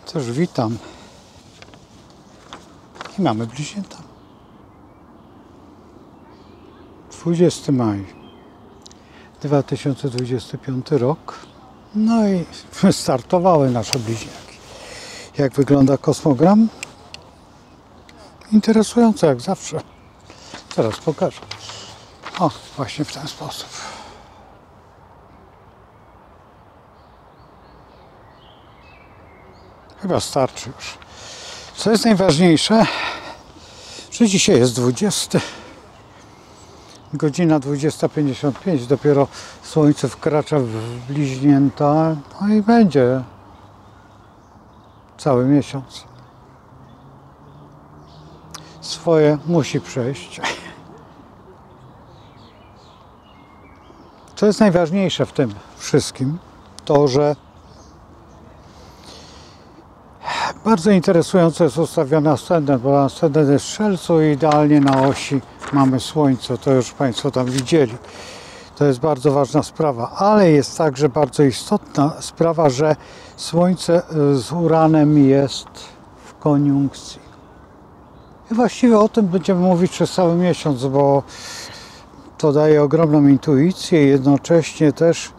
Cóż, witam. I mamy bliźnięta. 20 maj 2025 rok. No i startowały nasze bliźniaki. Jak wygląda kosmogram? Interesująco jak zawsze. Teraz pokażę. O, właśnie w ten sposób. Chyba starczy już. Co jest najważniejsze, że dzisiaj jest 20. Godzina 20:55. Dopiero słońce wkracza w bliźnięta. No i będzie cały miesiąc. Swoje musi przejść. Co jest najważniejsze w tym wszystkim, to że bardzo interesująco jest ustawiony ascendent, bo ascendent jest w Strzelcu i idealnie na osi mamy Słońce. To już Państwo tam widzieli. To jest bardzo ważna sprawa, ale jest także bardzo istotna sprawa, że Słońce z Uranem jest w koniunkcji. I właściwie o tym będziemy mówić przez cały miesiąc, bo to daje ogromną intuicję i jednocześnie też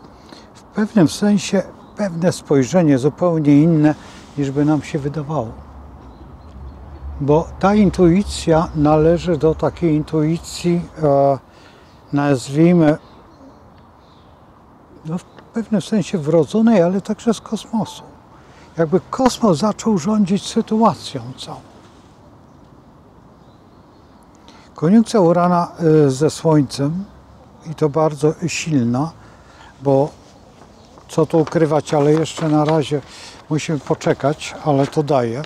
w pewnym sensie pewne spojrzenie zupełnie inne, niż by nam się wydawało. Bo ta intuicja należy do takiej intuicji, nazwijmy, no w pewnym sensie wrodzonej, ale także z kosmosu. Jakby kosmos zaczął rządzić sytuacją całą. Koniunkcja Urana ze Słońcem i to bardzo silna, bo co tu ukrywać, ale jeszcze na razie musimy poczekać, ale to daje.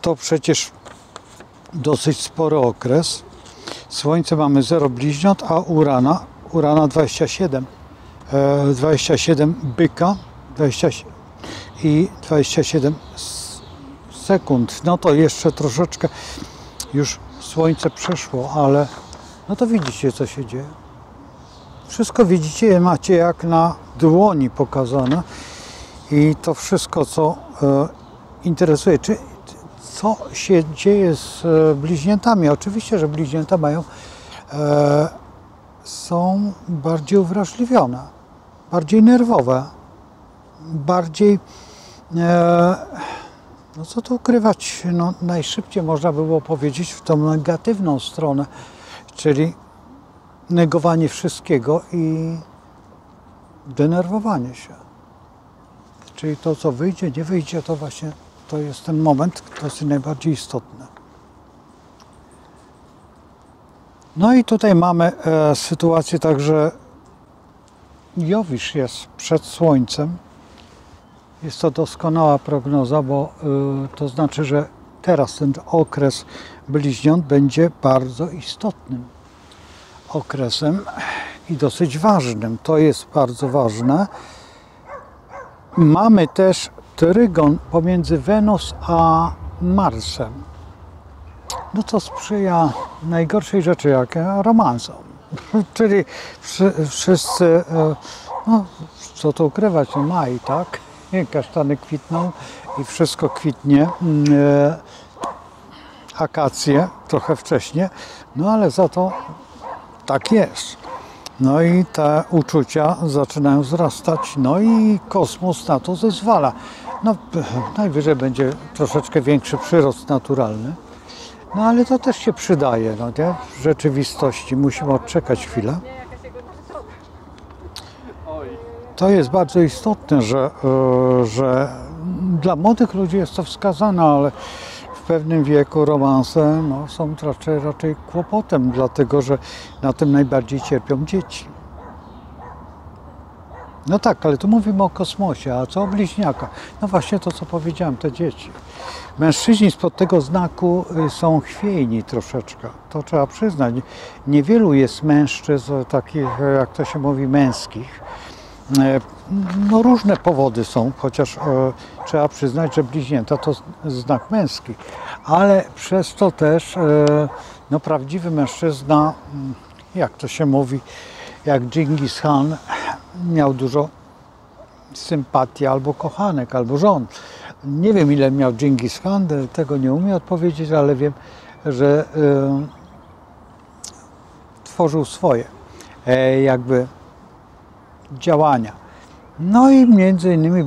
To przecież dosyć spory okres. Słońce mamy 0 bliźniąt, a Urana 27. 27 byka 20 i 27 sekund. No to jeszcze troszeczkę już Słońce przeszło, ale no to widzicie, co się dzieje. Wszystko widzicie, macie jak na dłoni pokazane. I to wszystko, co interesuje, co się dzieje z bliźniętami. Oczywiście, że bliźnięta są bardziej uwrażliwione, bardziej nerwowe, bardziej, no co tu ukrywać, no najszybciej można było powiedzieć w tą negatywną stronę, czyli negowanie wszystkiego i denerwowanie się. Czyli to, co wyjdzie, nie wyjdzie, to właśnie to jest ten moment, który jest najbardziej istotny. No i tutaj mamy sytuację także, Jowisz jest przed Słońcem. Jest to doskonała prognoza, bo to znaczy, że teraz ten okres bliźniąt będzie bardzo istotnym okresem i dosyć ważnym. To jest bardzo ważne. Mamy też trygon pomiędzy Wenus a Marsem. No co sprzyja najgorszej rzeczy, jak romansom. Czyli wszyscy, no co tu ukrywać, no maj, tak? Kasztany kwitną i wszystko kwitnie. Akacje trochę wcześniej, no ale za to tak jest. No i te uczucia zaczynają wzrastać, no i kosmos na to zezwala. No najwyżej będzie troszeczkę większy przyrost naturalny, no ale to też się przydaje, no nie? W rzeczywistości musimy odczekać chwilę. To jest bardzo istotne, że dla młodych ludzi jest to wskazane, ale w pewnym wieku romanse no, są raczej kłopotem, dlatego że na tym najbardziej cierpią dzieci. No tak, ale tu mówimy o kosmosie, a co o bliźniakach? No właśnie to, co powiedziałem, te dzieci. Mężczyźni spod tego znaku są chwiejni troszeczkę, to trzeba przyznać. Niewielu jest mężczyzn takich, jak to się mówi, męskich. No różne powody są, chociaż trzeba przyznać, że bliźnięta to znak męski, ale przez to też no, prawdziwy mężczyzna, jak to się mówi, jak Dżingis Khan miał dużo sympatii albo kochanek, albo żon, Nie wiem, ile miał Dżingis Khan, tego nie umiem odpowiedzieć, ale wiem, że tworzył swoje jakby działania. No i między innymi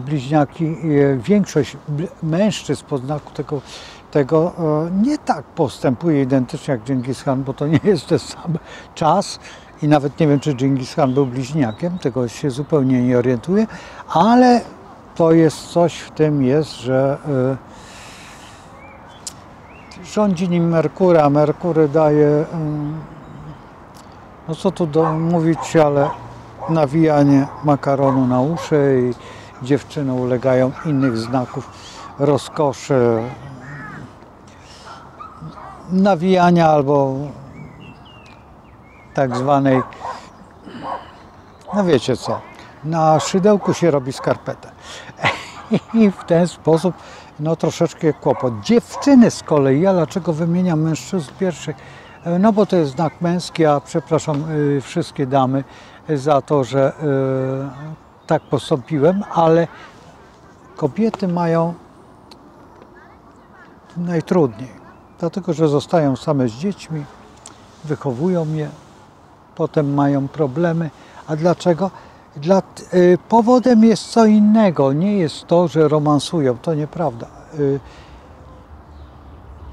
bliźniaki, większość mężczyzn po znaku tego nie tak postępuje identycznie jak Dżingis Khan, bo to nie jest ten sam czas i nawet nie wiem, czy Dżingis Khan był bliźniakiem, tego się zupełnie nie orientuję, ale to jest coś w tym jest, że rządzi nim Merkur, a Merkury daje, no co tu mówić, ale nawijanie makaronu na uszy i dziewczyny ulegają innych znaków rozkoszy, nawijania albo tak zwanej, no wiecie co, na szydełku się robi skarpetę. I w ten sposób no troszeczkę kłopot. Dziewczyny z kolei, ja dlaczego wymieniam mężczyzn pierwszych? No bo to jest znak męski, a przepraszam wszystkie damy za to, że tak postąpiłem, ale kobiety mają najtrudniej, dlatego że zostają same z dziećmi, wychowują je, potem mają problemy. A dlaczego? Powodem jest co innego, nie jest to, że romansują, to nieprawda.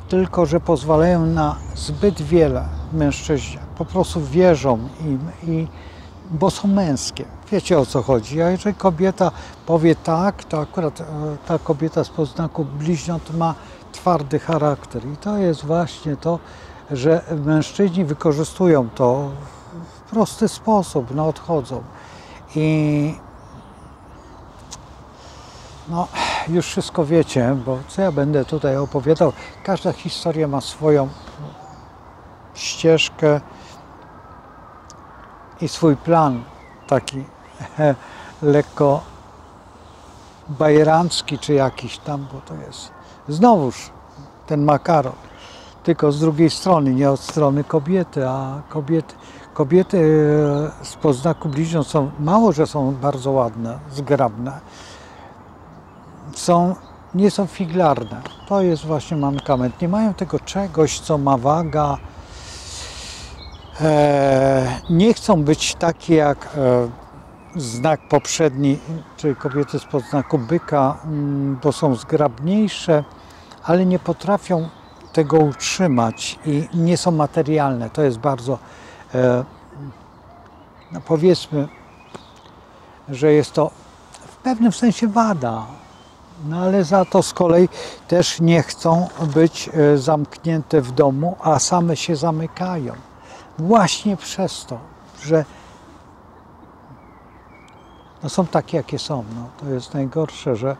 Tylko że pozwalają na zbyt wiele mężczyźnie. Po prostu wierzą im, bo są męskie. Wiecie, o co chodzi. A jeżeli kobieta powie tak, to akurat ta kobieta z podznaku bliźniąt ma twardy charakter. I to jest właśnie to, że mężczyźni wykorzystują to w prosty sposób, no odchodzą. I no, już wszystko wiecie, bo co ja będę tutaj opowiadał, każda historia ma swoją ścieżkę i swój plan, taki lekko bajerancki czy jakiś tam, bo to jest znowuż ten makaron, tylko z drugiej strony, nie od strony kobiety, a kobiety z podznaku bliźniąt są, mało że są bardzo ładne, zgrabne, nie są figlarne. To jest właśnie mankament. Nie mają tego czegoś, co ma waga. Nie chcą być takie jak znak poprzedni, czyli kobiety z podznaku byka, bo są zgrabniejsze, ale nie potrafią tego utrzymać i nie są materialne. To jest bardzo, no powiedzmy, że jest to w pewnym sensie wada. No ale za to z kolei też nie chcą być zamknięte w domu, a same się zamykają. Właśnie przez to, że no są takie, jakie są. No, to jest najgorsze, że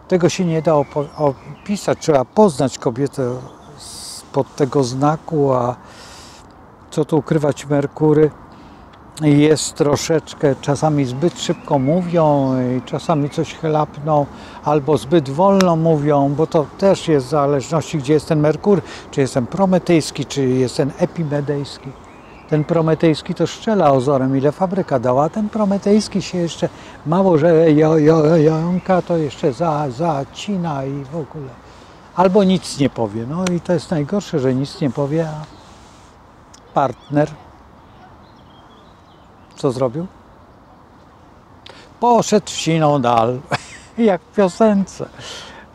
tego się nie da opisać. Trzeba poznać kobietę spod tego znaku, a co tu ukrywać, Merkury jest troszeczkę, czasami zbyt szybko mówią i czasami coś chlapną, albo zbyt wolno mówią, bo to też jest w zależności, gdzie jest ten Merkur, czy jest ten prometejski, czy jest ten epimedejski. Ten prometejski to szczela ozorem, ile fabryka dała, a ten prometejski się jeszcze mało, że jąka, to jeszcze zacina i w ogóle. Albo nic nie powie. No i to jest najgorsze, że nic nie powie, a partner co zrobił? Poszedł w siną dal, jak w piosence.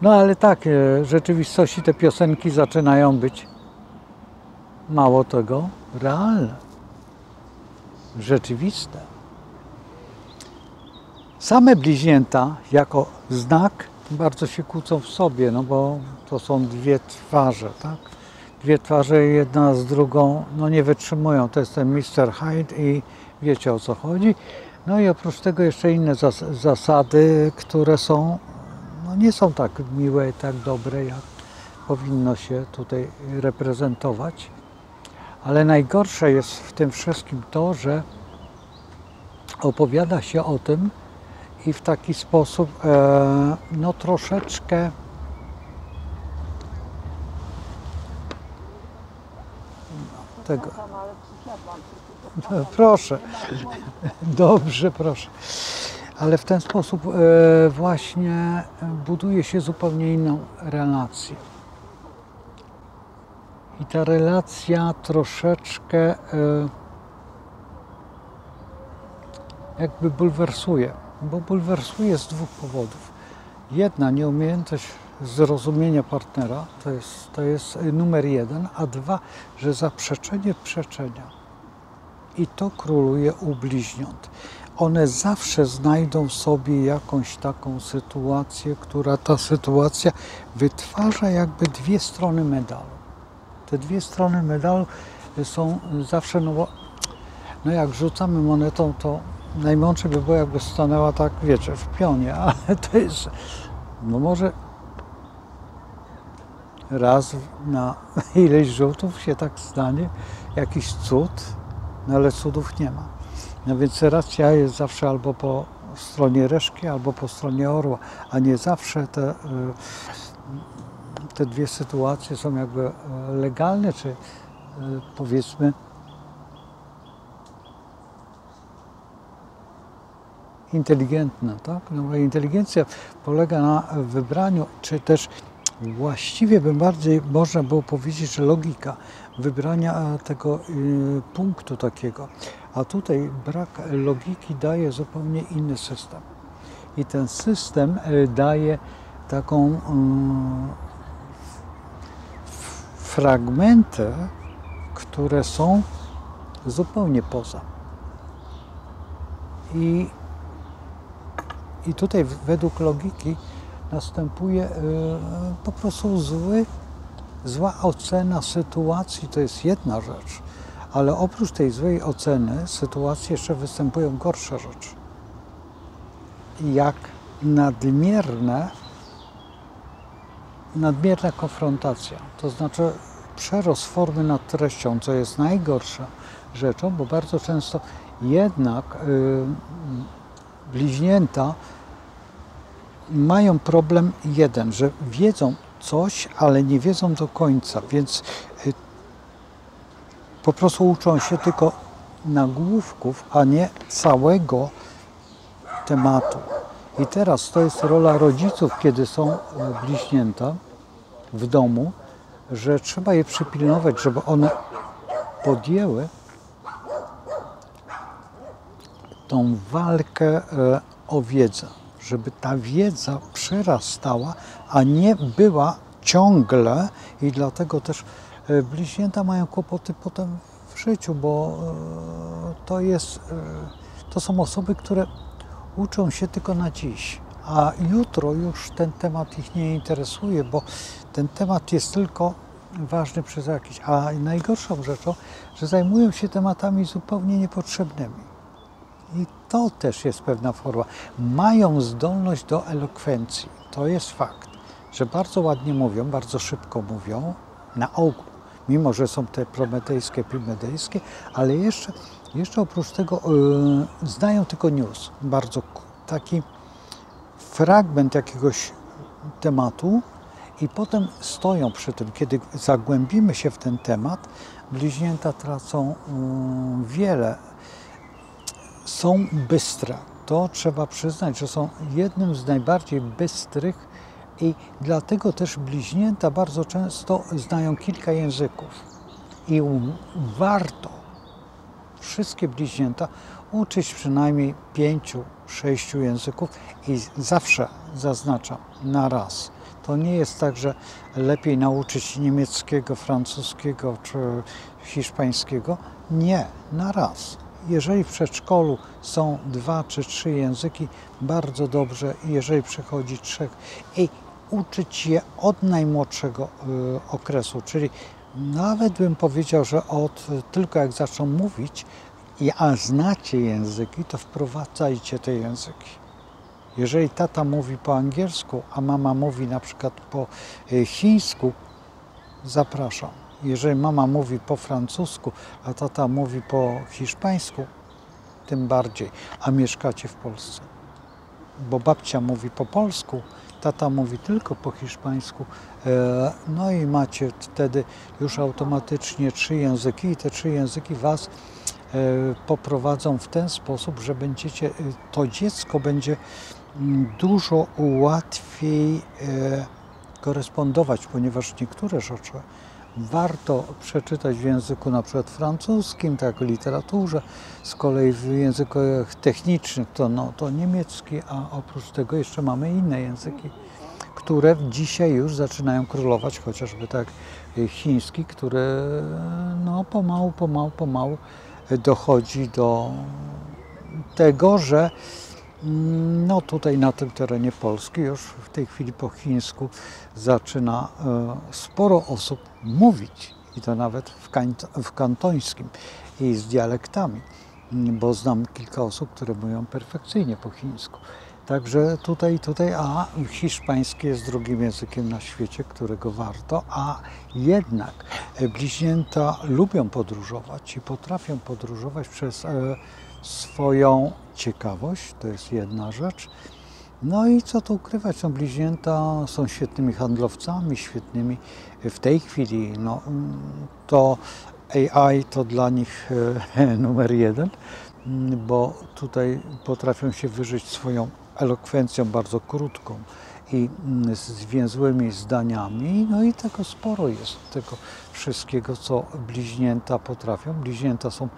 No ale tak, w rzeczywistości te piosenki zaczynają być, mało tego, realne, rzeczywiste. Same bliźnięta jako znak bardzo się kłócą w sobie, no bo to są dwie twarze, tak? Dwie twarze, jedna z drugą, no nie wytrzymują. To jest ten Mr. Hyde i wiecie, o co chodzi. No i oprócz tego jeszcze inne zasady, które są, no nie są tak miłe, tak dobre, jak powinno się tutaj reprezentować. Ale najgorsze jest w tym wszystkim to, że opowiada się o tym i w taki sposób, no troszeczkę tego. Proszę, dobrze, proszę. ale w ten sposób właśnie buduje się zupełnie inną relację. I ta relacja troszeczkę jakby bulwersuje, bo bulwersuje z dwóch powodów. Jedna, nieumiejętność zrozumienia partnera, to jest numer jeden, a dwa, że zaprzeczenie przeczenia. I to króluje u bliźniąt. One zawsze znajdą sobie jakąś taką sytuację, która ta sytuacja wytwarza jakby dwie strony medalu. Te dwie strony medalu są zawsze, no jak rzucamy monetą, to najmądrzej by było, jakby stanęła tak, wiecie, w pionie, ale to jest, no może raz na ileś rzutów się tak stanie, jakiś cud, no ale cudów nie ma. No więc racja jest zawsze albo po stronie reszki, albo po stronie orła, a nie zawsze te dwie sytuacje są jakby legalne, czy powiedzmy inteligentne, tak? No bo inteligencja polega na wybraniu, czy też właściwie by bardziej można było powiedzieć, że logika wybrania tego punktu takiego. A tutaj brak logiki daje zupełnie inny system. I ten system daje taką fragmenty, które są zupełnie poza. I tutaj według logiki następuje po prostu zła ocena sytuacji, to jest jedna rzecz, ale oprócz tej złej oceny sytuacji jeszcze występują gorsze rzeczy. Jak nadmierna konfrontacja, to znaczy przerost formy nad treścią, co jest najgorszą rzeczą, bo bardzo często jednak bliźnięta mają problem jeden, że wiedzą coś, ale nie wiedzą do końca, więc po prostu uczą się tylko nagłówków, a nie całego tematu. I teraz to jest rola rodziców, kiedy są bliźnięta w domu, że trzeba je przypilnować, żeby one podjęły tą walkę o wiedzę, żeby ta wiedza przyrastała, a nie była ciągle, i dlatego też bliźnięta mają kłopoty potem w życiu, bo to są osoby, które uczą się tylko na dziś, a jutro już ten temat ich nie interesuje, bo ten temat jest tylko ważny przez jakiś, a najgorszą rzeczą, że zajmują się tematami zupełnie niepotrzebnymi. I to też jest pewna forma. Mają zdolność do elokwencji. To jest fakt, że bardzo ładnie mówią, bardzo szybko mówią, na ogół, mimo że są te prometejskie, epimedejskie, ale jeszcze oprócz tego znają tylko news, bardzo taki fragment jakiegoś tematu i potem stoją przy tym. Kiedy zagłębimy się w ten temat, bliźnięta tracą wiele. Są bystre. To trzeba przyznać, że są jednym z najbardziej bystrych i dlatego też bliźnięta bardzo często znają kilka języków. I warto wszystkie bliźnięta uczyć przynajmniej 5-6 języków i zawsze zaznaczam na raz. To nie jest tak, że lepiej nauczyć niemieckiego, francuskiego czy hiszpańskiego. Nie, na raz. Jeżeli w przedszkolu są 2 czy 3 języki, bardzo dobrze. Jeżeli przychodzi 3 i uczyć je od najmłodszego okresu, czyli nawet bym powiedział, że tylko jak zaczną mówić, a znacie języki, to wprowadzajcie te języki. Jeżeli tata mówi po angielsku, a mama mówi na przykład po chińsku, zapraszam. Jeżeli mama mówi po francusku, a tata mówi po hiszpańsku, tym bardziej, a mieszkacie w Polsce. Bo babcia mówi po polsku, tata mówi tylko po hiszpańsku, no i macie wtedy już automatycznie 3 języki i te 3 języki was poprowadzą w ten sposób, że będziecie, to dziecko będzie dużo łatwiej korespondować, ponieważ niektóre rzeczy warto przeczytać w języku na przykład francuskim, tak jak literaturze, z kolei w językach technicznych to niemiecki, a oprócz tego jeszcze mamy inne języki, które dzisiaj już zaczynają królować, chociażby tak chiński, który pomału dochodzi do tego, że tutaj na tym terenie Polski już w tej chwili po chińsku zaczyna sporo osób mówić i to nawet w kantońskim i z dialektami, bo znam kilka osób, które mówią perfekcyjnie po chińsku. Także tutaj, a hiszpański jest drugim językiem na świecie, którego warto, a jednak bliźnięta lubią podróżować i potrafią podróżować przez swoją ciekawość, to jest jedna rzecz. No i co tu ukrywać, są bliźnięta, są świetnymi handlowcami, świetnymi w tej chwili, to AI to dla nich numer jeden, bo tutaj potrafią się wyżyć swoją elokwencją bardzo krótką i zwięzłymi zdaniami, no i tego sporo jest, tego wszystkiego, co bliźnięta potrafią. Bliźnięta są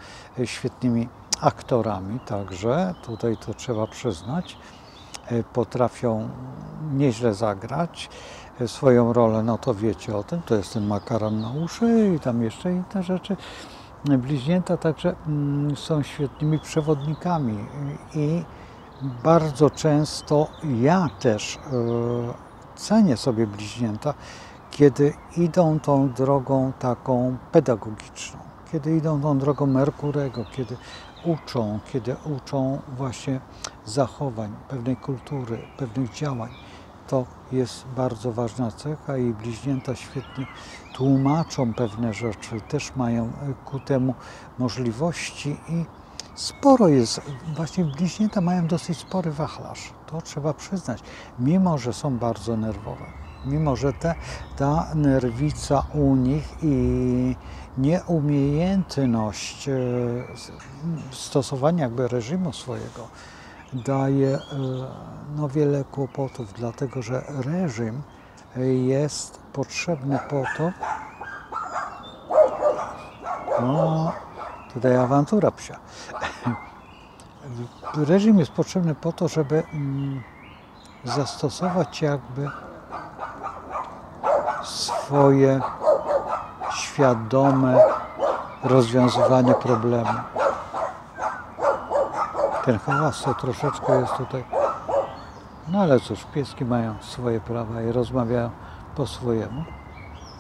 świetnymi aktorami także, tutaj to trzeba przyznać, potrafią nieźle zagrać swoją rolę, no to wiecie o tym, to jest ten makaron na uszy i tam jeszcze inne rzeczy. Bliźnięta także są świetnymi przewodnikami i bardzo często ja też cenię sobie bliźnięta, kiedy idą tą drogą taką pedagogiczną, kiedy idą tą drogą Merkurego, kiedy uczą właśnie zachowań, pewnej kultury, pewnych działań. To jest bardzo ważna cecha i bliźnięta świetnie tłumaczą pewne rzeczy, też mają ku temu możliwości i sporo jest, właśnie bliźnięta mają dosyć spory wachlarz, to trzeba przyznać, mimo że są bardzo nerwowe, mimo że ta nerwica u nich i nieumiejętność stosowania jakby reżimu swojego daje wiele kłopotów, dlatego że reżim jest potrzebny po to, tutaj awantura psia. Reżim jest potrzebny po to, żeby zastosować jakby swoje świadome rozwiązywanie problemu. Ten hałas to troszeczkę jest tutaj, ale cóż, pieski mają swoje prawa i rozmawiają po swojemu.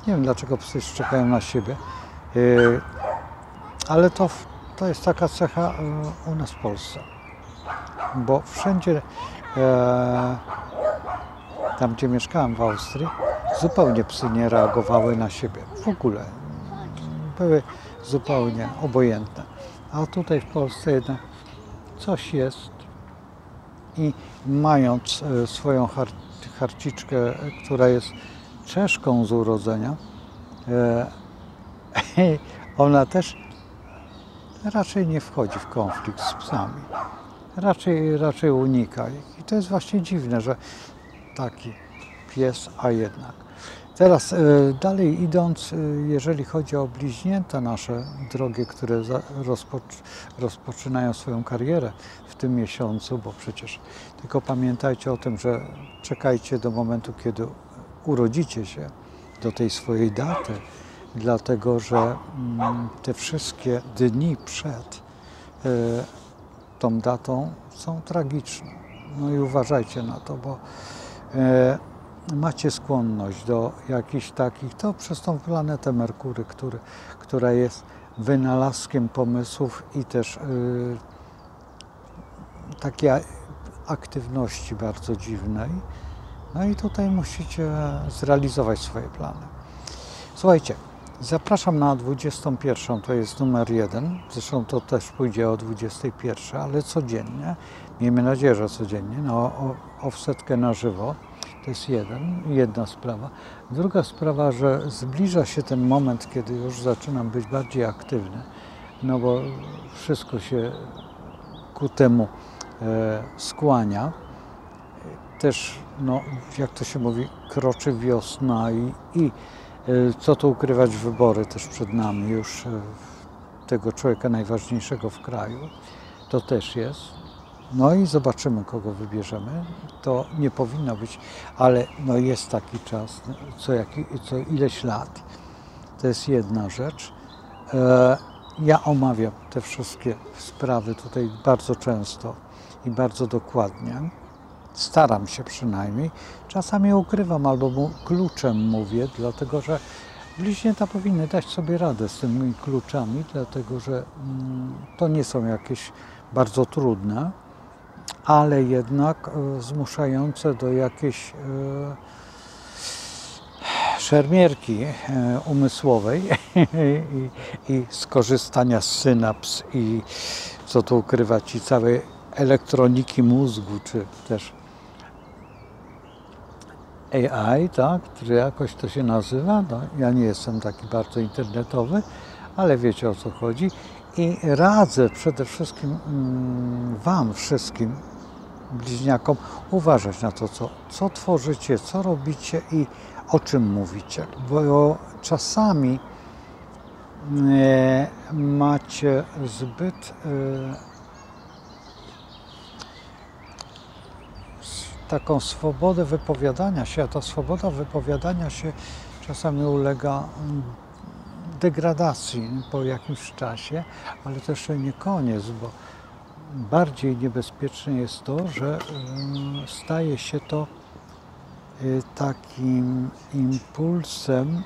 Nie wiem, dlaczego psy czekają na siebie, ale to jest taka cecha u nas w Polsce, bo wszędzie, tam gdzie mieszkałem w Austrii, zupełnie psy nie reagowały na siebie, w ogóle, były zupełnie obojętne, a tutaj w Polsce jednak coś jest i mając swoją harciczkę, która jest Czeszką z urodzenia, ona też raczej nie wchodzi w konflikt z psami, raczej unika ich. I to jest właśnie dziwne, że taki pies, a jednak. Teraz dalej idąc, jeżeli chodzi o bliźnięta nasze drogie, które rozpoczynają swoją karierę w tym miesiącu, bo przecież tylko pamiętajcie o tym, że czekajcie do momentu, kiedy urodzicie się, do tej swojej daty, dlatego że te wszystkie dni przed tą datą są tragiczne. No i uważajcie na to, bo macie skłonność do jakichś takich, to przez tą planetę Merkury, która jest wynalazkiem pomysłów i też takiej aktywności bardzo dziwnej. No i tutaj musicie zrealizować swoje plany. Słuchajcie, zapraszam na 21, to jest numer 1, zresztą to też pójdzie o 21, ale codziennie, miejmy nadzieję, że codziennie, o wsetkę na żywo. To jest jedna sprawa. Druga sprawa, że zbliża się ten moment, kiedy już zaczynam być bardziej aktywny, no bo wszystko się ku temu skłania. Też, no, jak to się mówi, kroczy wiosna i co tu ukrywać, wybory też przed nami już tego człowieka najważniejszego w kraju. To też jest. No i zobaczymy, kogo wybierzemy. To nie powinno być, ale no jest taki czas, co ileś lat. To jest jedna rzecz. Ja omawiam te wszystkie sprawy tutaj bardzo często i bardzo dokładnie. Staram się przynajmniej. Czasami ukrywam albo kluczem mówię, dlatego że bliźnięta powinny dać sobie radę z tymi kluczami, dlatego że to nie są jakieś bardzo trudne, ale jednak zmuszające do jakiejś szermierki umysłowej i skorzystania z synaps i co tu ukrywać i całej elektroniki mózgu, czy też AI, tak, czy jakoś to się nazywa. No, ja nie jestem taki bardzo internetowy, ale wiecie, o co chodzi. I radzę przede wszystkim Wam wszystkim, bliźniakom, uważać na to, co tworzycie, co robicie i o czym mówicie. Bo czasami macie zbyt taką swobodę wypowiadania się, a ta swoboda wypowiadania się czasami ulega degradacji po jakimś czasie, ale to jeszcze nie koniec, bo bardziej niebezpieczne jest to, że staje się to takim impulsem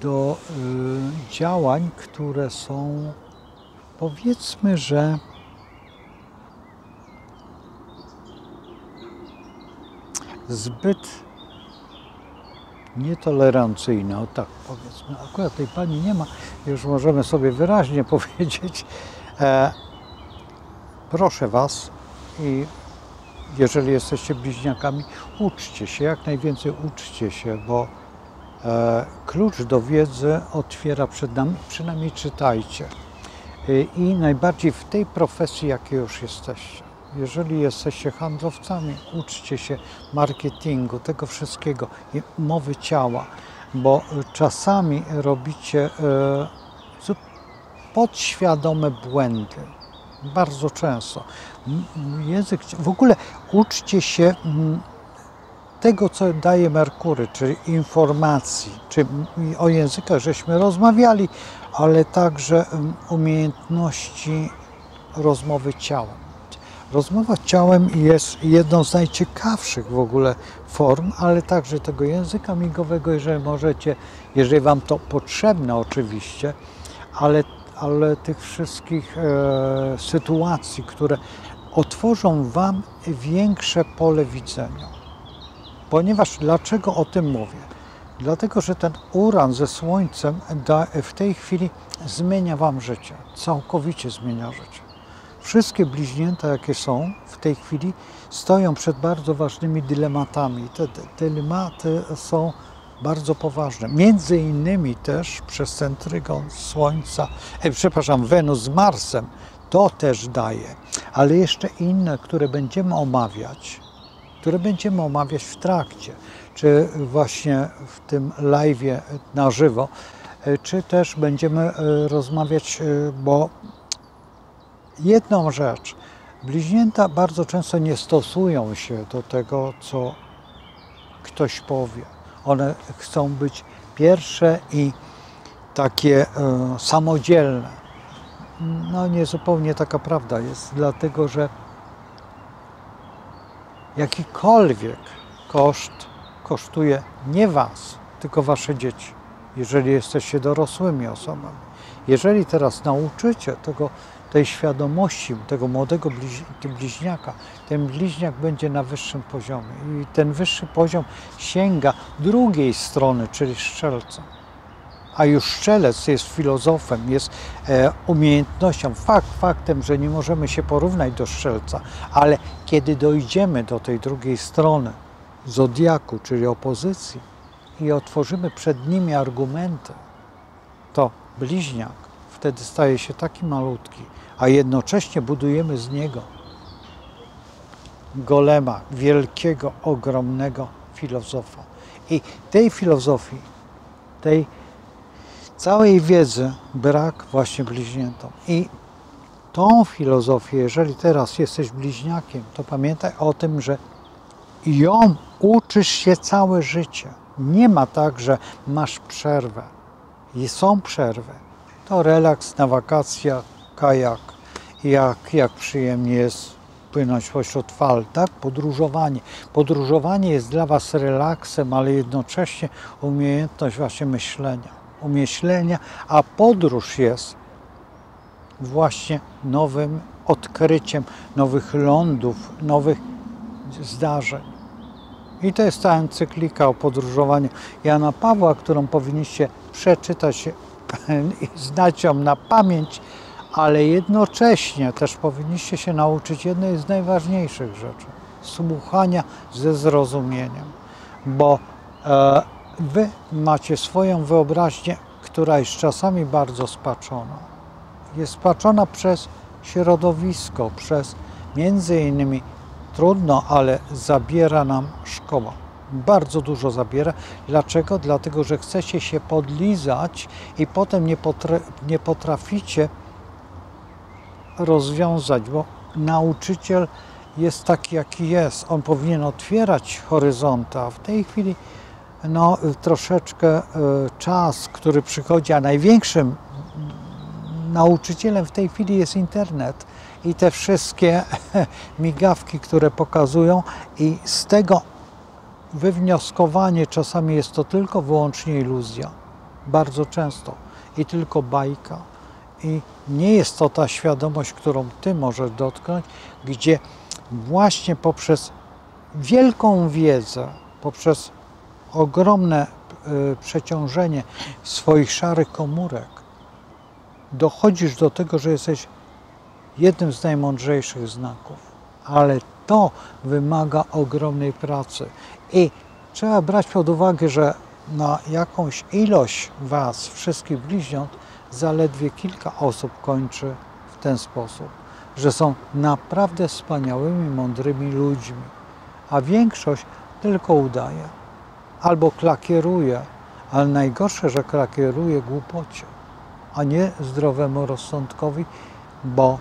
do działań, które są, powiedzmy, że zbyt nietolerancyjne, o tak powiedzmy. Akurat tej pani nie ma, już możemy sobie wyraźnie powiedzieć. Proszę Was, i jeżeli jesteście bliźniakami, uczcie się, jak najwięcej uczcie się, bo klucz do wiedzy otwiera przed nami, przynajmniej czytajcie. I najbardziej w tej profesji, jakiej już jesteście. Jeżeli jesteście handlowcami, uczcie się marketingu, tego wszystkiego, mowy ciała, bo czasami robicie podświadome błędy. Bardzo często. Język, w ogóle uczcie się tego, co daje Merkury, czyli informacji, czy o językach żeśmy rozmawiali, ale także umiejętności rozmowy ciałem. Rozmowa ciałem jest jedną z najciekawszych w ogóle form, ale także tego języka migowego, jeżeli możecie, jeżeli Wam to potrzebne oczywiście, ale tych wszystkich sytuacji, które otworzą Wam większe pole widzenia. Ponieważ, dlaczego o tym mówię? Dlatego, że ten Uran ze Słońcem w tej chwili zmienia Wam życie, całkowicie zmienia życie. Wszystkie bliźnięta, jakie są w tej chwili, stoją przed bardzo ważnymi dylematami. Te dylematy są bardzo poważne. Między innymi też przez ten trygon Słońca, Wenus z Marsem, to też daje. Ale jeszcze inne, które będziemy omawiać w trakcie, czy właśnie w tym live'ie na żywo, czy też będziemy rozmawiać, bo jedną rzecz, bliźnięta bardzo często nie stosują się do tego, co ktoś powie. One chcą być pierwsze i takie samodzielne. No nie zupełnie taka prawda jest, dlatego że jakikolwiek koszt kosztuje nie Was, tylko Wasze dzieci, jeżeli jesteście dorosłymi osobami. Jeżeli teraz nauczycie tej świadomości, tego młodego bliźniaka, ten bliźniak będzie na wyższym poziomie i ten wyższy poziom sięga drugiej strony, czyli Strzelca. A już Strzelec jest filozofem, jest umiejętnością, faktem, że nie możemy się porównać do Strzelca, ale kiedy dojdziemy do tej drugiej strony zodiaku, czyli opozycji, i otworzymy przed nimi argumenty, to bliźniak wtedy staje się taki malutki, a jednocześnie budujemy z niego golema, wielkiego, ogromnego filozofa. I tej filozofii, tej całej wiedzy brak właśnie bliźniętom. I tą filozofię, jeżeli teraz jesteś bliźniakiem, to pamiętaj o tym, że ją uczysz się całe życie. Nie ma tak, że masz przerwę. I są przerwy. To relaks na wakacjach, kajak, jak przyjemnie jest płynąć pośród fal, tak? Podróżowanie. Podróżowanie jest dla was relaksem, ale jednocześnie umiejętność właśnie myślenia, a podróż jest właśnie nowym odkryciem nowych lądów, nowych zdarzeń. I to jest ta encyklika o podróżowaniu Jana Pawła, którą powinniście przeczytać i znać ją na pamięć, ale jednocześnie też powinniście się nauczyć jednej z najważniejszych rzeczy. Słuchania ze zrozumieniem. Bo wy macie swoją wyobraźnię, która jest czasami bardzo spaczona. Jest spaczona przez środowisko, przez między innymi trudno, ale zabiera nam szkoła. Bardzo dużo zabiera. Dlaczego? Dlatego, że chcecie się podlizać i potem nie potraficie rozwiązać, bo nauczyciel jest taki, jaki jest. On powinien otwierać horyzonty, a w tej chwili no, troszeczkę czas, który przychodzi, a największym nauczycielem w tej chwili jest internet i te wszystkie migawki, które pokazują, i z tego wywnioskowanie czasami jest to tylko wyłącznie iluzja, bardzo często, i tylko bajka. I nie jest to ta świadomość, którą ty możesz dotknąć, gdzie właśnie poprzez wielką wiedzę, poprzez ogromne przeciążenie swoich szarych komórek dochodzisz do tego, że jesteś jednym z najmądrzejszych znaków. Ale to wymaga ogromnej pracy. I trzeba brać pod uwagę, że na jakąś ilość was, wszystkich bliźniąt, zaledwie kilka osób kończy w ten sposób, że są naprawdę wspaniałymi, mądrymi ludźmi, a większość tylko udaje albo klakieruje, ale najgorsze, że klakieruje głupocie, a nie zdrowemu rozsądkowi, bo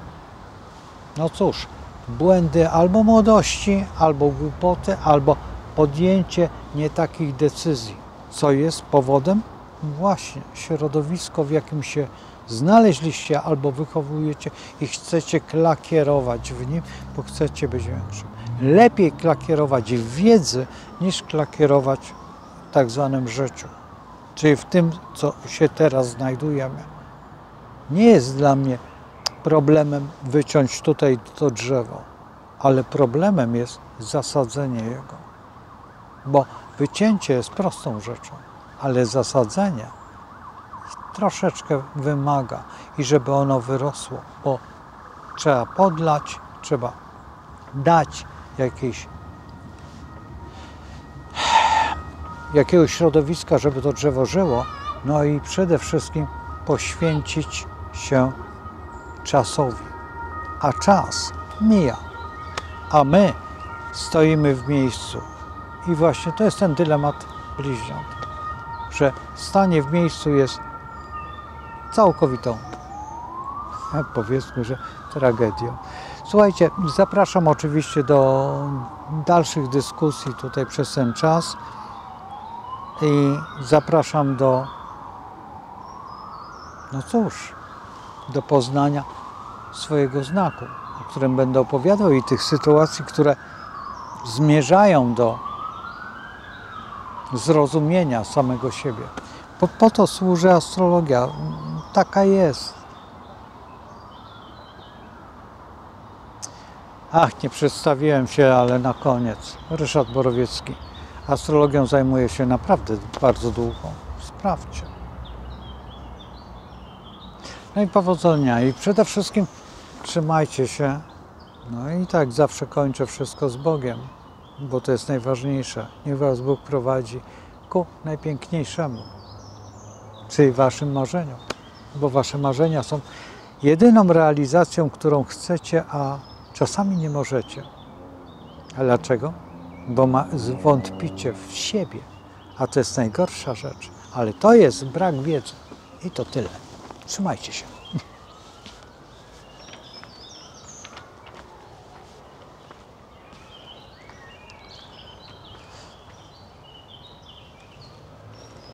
no cóż, błędy albo młodości, albo głupoty, albo podjęcie nie takich decyzji, co jest powodem? Właśnie środowisko, w jakim się znaleźliście albo wychowujecie i chcecie klakierować w nim, bo chcecie być większym. Lepiej klakierować w wiedzy, niż klakierować w tak zwanym życiu, czyli w tym, co się teraz znajdujemy. Nie jest dla mnie problemem wyciąć tutaj to drzewo, ale problemem jest zasadzenie jego. Bo wycięcie jest prostą rzeczą, ale zasadzenie troszeczkę wymaga i żeby ono wyrosło, bo trzeba podlać, trzeba dać jakiegoś środowiska, żeby to drzewo żyło, no i przede wszystkim poświęcić się czasowi. A czas mija, a my stoimy w miejscu. I właśnie to jest ten dylemat bliźniąt, że stanie w miejscu jest całkowitą, powiedzmy, że tragedią. Słuchajcie, zapraszam oczywiście do dalszych dyskusji tutaj przez ten czas i zapraszam do, no cóż, do poznania swojego znaku, o którym będę opowiadał, i tych sytuacji, które zmierzają do zrozumienia samego siebie. Po to służy astrologia. Taka jest. Ach, nie przedstawiłem się, ale na koniec. Ryszard Borowiecki. Astrologią zajmuję się naprawdę bardzo długo. Sprawdźcie. No i powodzenia. I przede wszystkim trzymajcie się. No i tak zawsze kończę wszystko z Bogiem, bo to jest najważniejsze. Niech was Bóg prowadzi ku najpiękniejszemu, czyli waszym marzeniom. Bo wasze marzenia są jedyną realizacją, którą chcecie, a czasami nie możecie. A dlaczego? Bo wątpicie w siebie, a to jest najgorsza rzecz. Ale to jest brak wiedzy. I to tyle. Trzymajcie się.